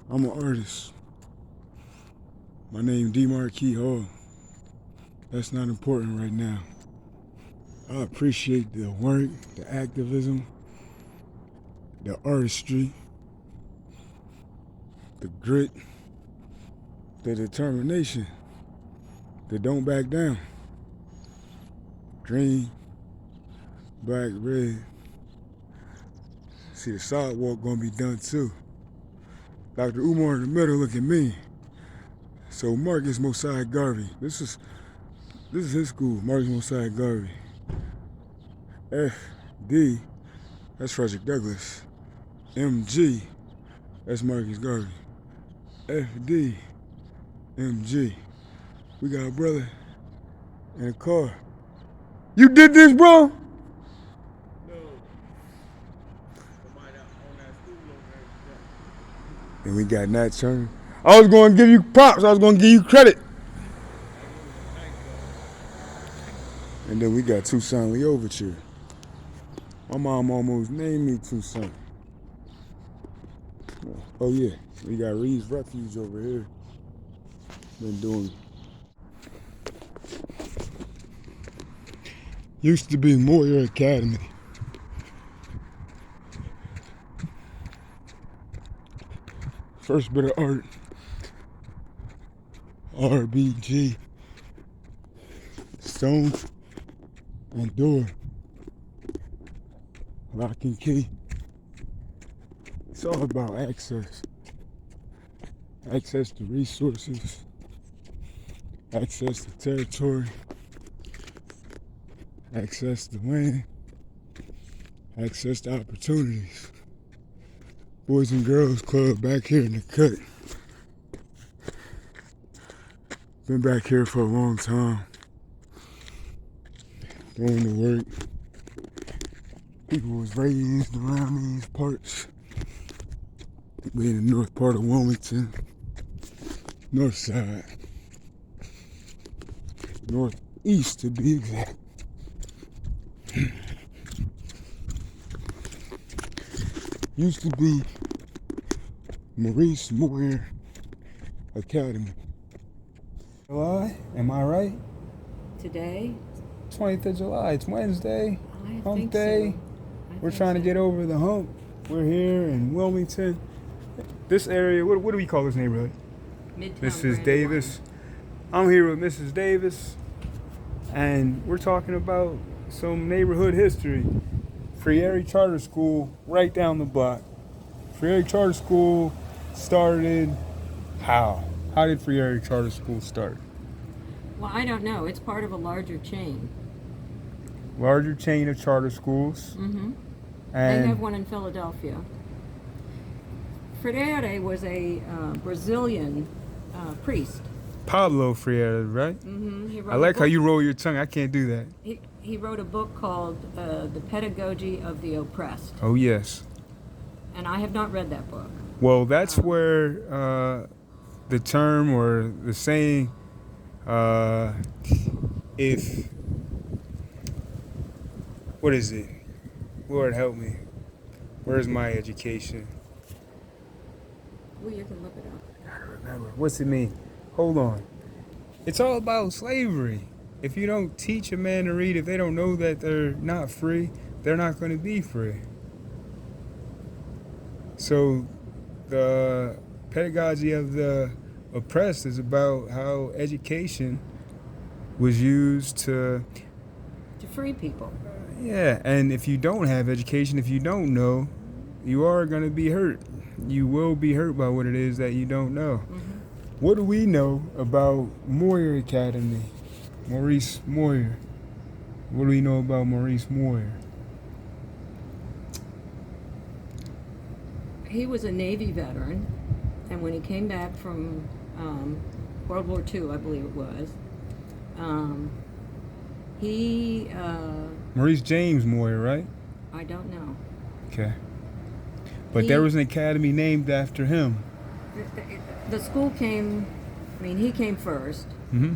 I'm an artist. My name D-Marquis Hall. That's not important right now. I appreciate the work, the activism, the artistry, the grit, the determination, the don't back down. Green, black, red. See, the sidewalk gonna be done too. Dr. Umar in the middle, look at me. So Marcus Mosiah Garvey. This is his school, Marcus Mosiah Garvey. FD, that's Frederick Douglass. MG, that's Marcus Garvey. FDMG. We got a brother in a car. You did this, bro? And we got Nat Turner. I was going to give you props. I was going to give you credit. And then we got Toussaint Lee Overture. My mom almost named me Toussaint. Oh yeah, we got Reed's Refuge over here. Been doing. Used to be Moyer Academy. First bit of art. RBG. Stone and door. Lock and key. It's all about access. Access to resources. Access to territory. Access to land. Access to opportunities. Boys and Girls Club back here in the cut. Been back here for a long time. Doing the work. People was raised around these parts. We in the north part of Wilmington. North side. Northeast to be exact. Used to be Maurice Moyer Academy. July, am I right? Today? 20th of July, it's Wednesday. I Hump think day. So. We're trying to get over the hump. We're here in Wilmington. This area, what do we call this neighborhood? Midtown Mrs. Brandywine. Davis. I'm here with Mrs. Davis, and we're talking about some neighborhood history. Friere Charter School, right down the block. Friere Charter School started how? How did Friere Charter School start? Well, I don't know. It's part of a larger chain. Larger chain of charter schools. Mm-hmm. And They have one in Philadelphia. Freire was a Brazilian priest. Pablo Freire, right? Mm-hmm. I like how you roll your tongue. I can't do that. He wrote a book called The Pedagogy of the Oppressed. Oh, yes. And I have not read that book. Well, that's where the term or the saying, if, what is it? Lord help me. Where's my education? Well, you can look it up. I don't remember. What's it mean? Hold on. It's all about slavery. If you don't teach a man to read, if they don't know that they're not free, they're not going to be free. So the pedagogy of the oppressed is about how education was used to free people. Yeah, and if you don't have education, if you don't know, you are going to be hurt. You will be hurt by what it is that you don't know. Mm-hmm. What do we know about Moyer Academy? Maurice Moyer. What do we know about Maurice Moyer? He was a Navy veteran, and when he came back from World War II, I believe it was, he... Maurice James Moyer, right? I don't know. Okay. But there was an academy named after him. The school came, I mean, he came first, Mm-hmm.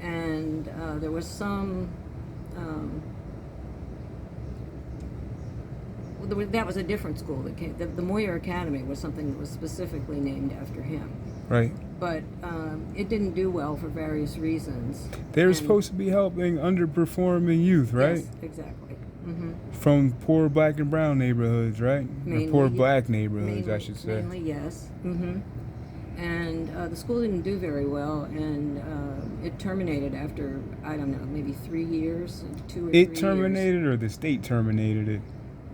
and there was some, that was a different school that came. The Moyer Academy was something that was specifically named after him. Right. But it didn't do well for various reasons. They were supposed to be helping underperforming youth, right? Yes, exactly. Mm-hmm. From poor black and brown neighborhoods, right? Mainly, or poor black neighborhoods, mainly, I should say. Mainly, yes. Mm-hmm. And the school didn't do very well, and it terminated after, I don't know, maybe 3 years, 2 or 3 years. It terminated, or the state terminated it?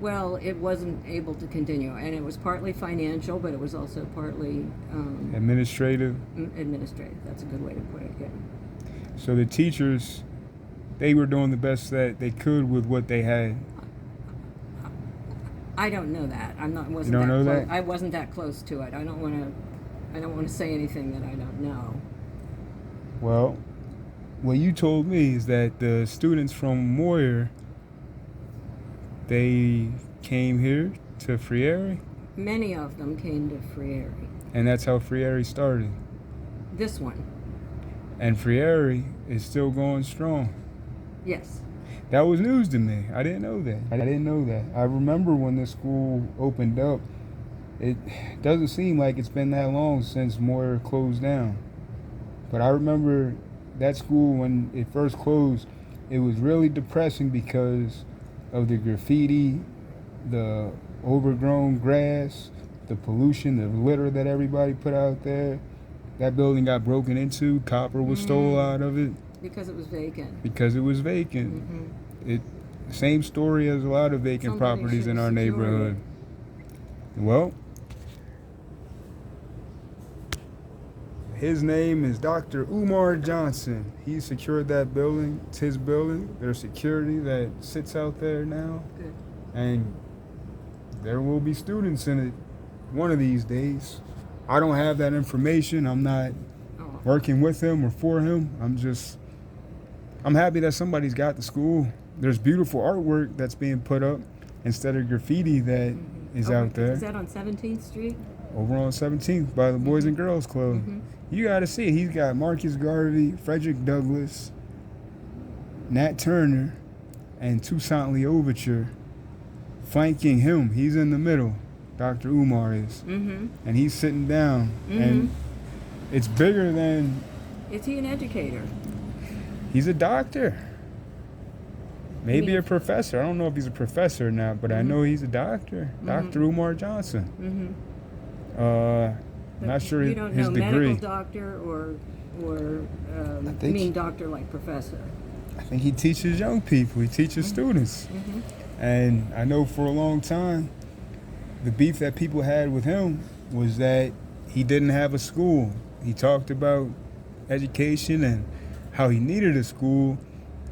Well, it wasn't able to continue, and it was partly financial, but it was also partly administrative. Administrative. That's a good way to put it. Yeah. So the teachers, they were doing the best that they could with what they had. I don't know that. I'm not. Wasn't You don't that know close. that? I wasn't that close to it. I don't want to say anything that I don't know. Well, what you told me is that the students from Moyer, they came here to Friere, Many of them came to Friere. and that's how Friere started. This one, And Friere is still going strong. yes. That was news to me. I didn't know that. I remember when the school opened up. It doesn't seem like it's been that long since Moyer closed down. But I remember that school, when it first closed, it was really depressing because of the graffiti, the overgrown grass, the pollution, the litter that everybody put out there. That building got broken into. Copper was stole out of it. Because it was vacant. Mm-hmm. It same story as a lot of vacant Somebody properties should in our secure neighborhood. Well, his name is Dr. Umar Johnson. He secured that building. It's his building. There's security that sits out there now. Good. And there will be students in it one of these days. I don't have that information. I'm not working with him or for him. I'm happy that somebody's got the school. There's beautiful artwork that's being put up instead of graffiti that is out there. Is that on 17th Street? Over on 17th by the Boys and Girls Club. You got to see it. He's got Marcus Garvey, Frederick Douglass, Nat Turner, and Toussaint L'Ouverture flanking him. He's in the middle. Dr. Umar is. And he's sitting down. And it's bigger than... Is he an educator? He's a doctor. Maybe a professor. I don't know if he's a professor or not, but I know he's a doctor. Dr. Umar Johnson. Not sure you don't his know degree. Medical doctor or you mean doctor like professor? I think he teaches young people. He teaches students. And I know for a long time, the beef that people had with him was that he didn't have a school. He talked about education and how he needed a school,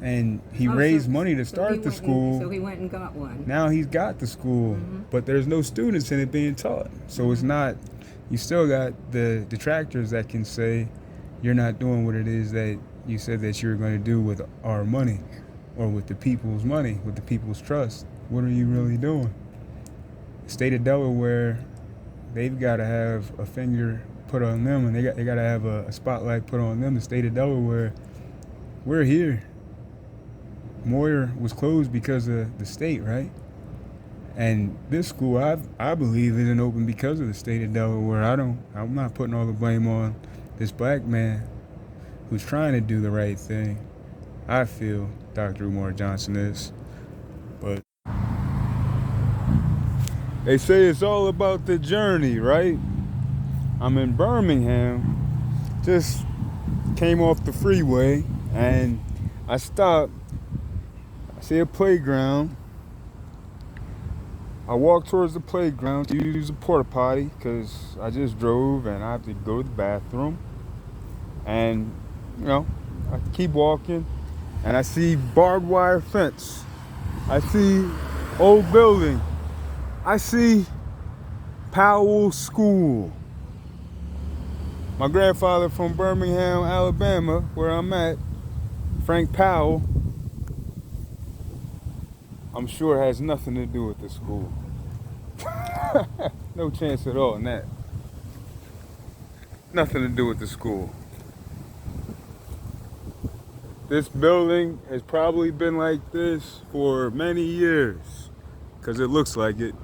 and he raised money to start the school. So he went and got one. Now he's got the school, but there's no students in it being taught. So it's not, you still got the detractors that can say you're not doing what it is that you said that you were going to do with our money, or with the people's money, with the people's trust. What are you really doing? The state of Delaware, they've got to have a finger put on them, and they got to have a spotlight put on them. The state of Delaware, we're here. Moyer was closed because of the state, right? And this school, I believe, isn't open because of the state of Delaware. I'm not putting all the blame on this black man who's trying to do the right thing. I feel Dr. Umar Johnson is. But they say it's all about the journey, right? I'm in Birmingham, just came off the freeway, and I stopped. I see a playground. I walk towards the playground to use the porta potty because I just drove and I have to go to the bathroom. And, I keep walking, and I see barbed wire fence. I see old building. I see Powell School. My grandfather from Birmingham, Alabama, where I'm at, Frank Powell, I'm sure has nothing to do with the school. No chance at all in that. Nothing to do with the school. This building has probably been like this for many years, because it looks like it.